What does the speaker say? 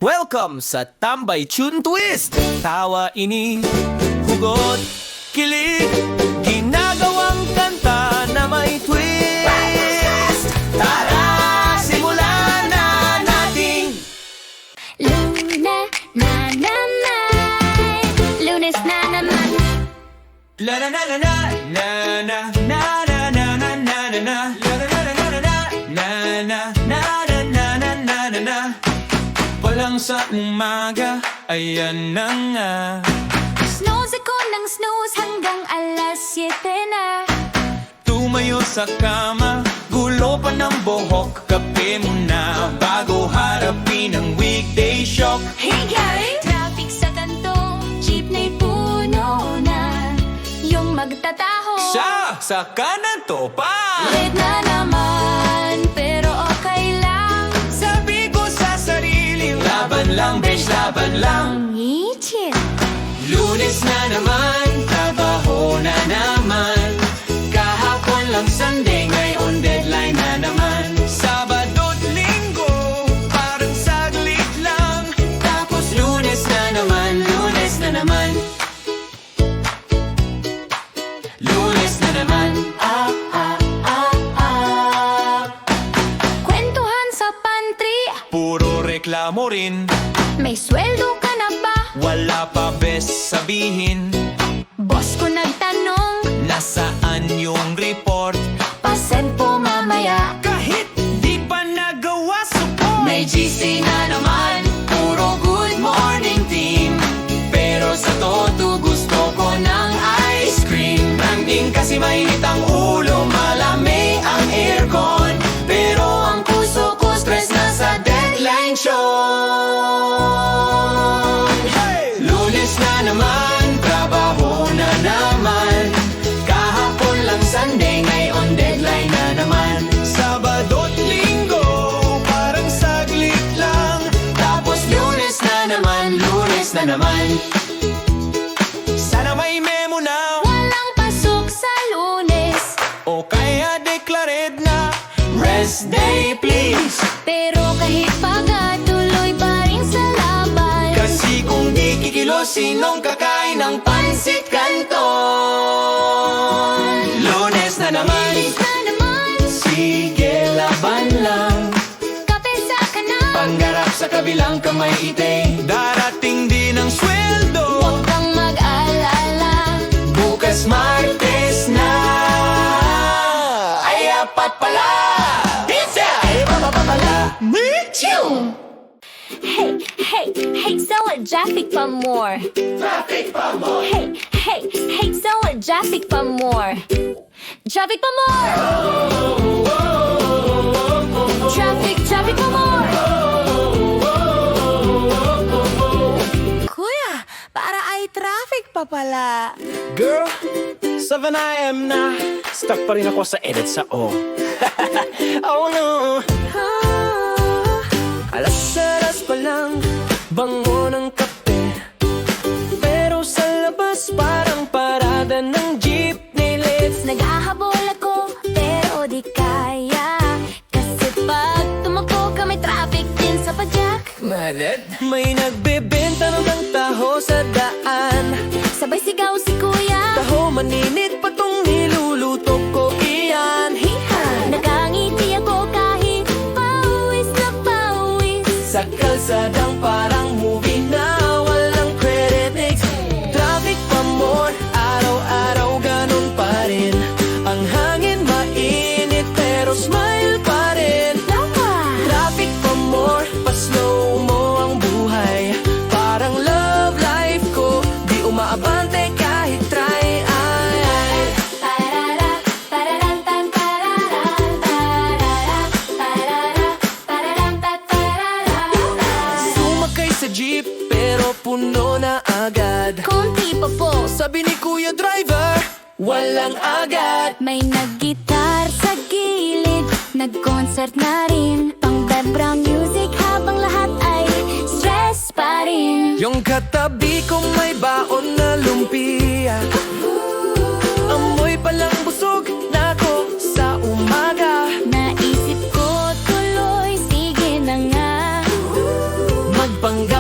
Welcome sa Tambay Tune Twist! Tawa, ini, hugot, kilig, ginagawang kanta na may twist. Tara, simulan na natin! Luna na naman, Lunes na naman. La na na na na na na na na na na na na na la na na na na na na na na na na na na. Walang sa umaga, ayan na nga. Snooze ako ng snooze hanggang alas 7 na. Tumayo sa kama, gulo pa ng buhok, kape muna bago harapin ang weekday shock. Hey guys! Traffic sa kanto, jeepney puno na. Yung magtataho, Sa kanan to pa! late na naman, pero okay lang. Sabi ko sa sarili, laban lang, besh, laban lang. Ngichin, Lunes na naman, trabaho na naman. Kahapon lang Sunday, ngayon deadline na naman. Sabado't Linggo, parang saglit lang. Tapos Lunes na naman, Lunes na naman. Lunes na naman, kwentuhan sa pantry. puro reklamo rin. May sweldo ka na ba? Wala pa best sabihin. Boss ko nagtanong, Nasaan yung report? pasend po mamaya. Kahit di pa nagawa support. May GC na naman, Puro good morning team. Pero sa toto gusto ko ng ice cream. Nanding kasi mainit ang ulo, malamig ang aircon. Pero ang puso ko stress na sa deadline show. Lunes na naman, trabaho na naman. Kahapon lang Sunday, ngayon deadline na naman. Sabado't Linggo, parang saglit lang. Tapos Lunes na naman, Lunes na naman. Sana may memo na, walang pasok sa Lunes. o kaya declared na rest day please. Pero kahit pagkatuloy pa rin sa laban. Kasi kung di kikilo, sinong kakain ng pansit canton? Lunes na naman, Lunes na naman, sige laban lang. kape sa kanan. Panggarap sa kabilang kamay ite. Darating din ang sweldo. Huwag kang mag-alala. Bukas Martes na. Ay apat pala. Pizza! Ay mapapapala. Chum! Hey, hey, hey, so what traffic pa more? Traffic pa mo. Hey, hey, hey, so what traffic pa more? Traffic pa more! Traffic, traffic pa more! Kuya, para ay traffic pa pala. Girl, 7 AM na. Stuck pa rin ako sa edit sa O. Oh no. Alas pa lang, bango ng kape. Pero sa labas parang parada ng jeepney lift. Nag-ahabol ako, pero di kaya. Kasi pag tumakbo ka, may traffic din sa padyak. Malet? May nagbebenta ng taho sa daan. Sabay sigaw si kuya. Taho maninit pa tong niluluto ko iyan. Hiha! Nakangiti ako kahit pawis na pawis. Sa kalsadang parang movie na walang credits. Traffic pa more, araw-araw ganun pa rin. Ang hangin mainit pero smile pa rin. Tama! Traffic pa more, pa-slow mo ang buhay. Parang love life ko, di umaabante kahit try. Parara, pararan, tan, pararan, parara, parara, pararan, tan, parara. Sumakay sa jeep pero puno na agad. Konti pa po, Sabi ni Kuya Driver, walang agad. may naggitar sa gilid. Nag-concert na rin. Pang-background music habang lahat ay stress pa rin. Yung katabi kong may baon na lumpia. Amoy palang busog na ako sa umaga. Naisip ko tuloy, sige na nga. Magpang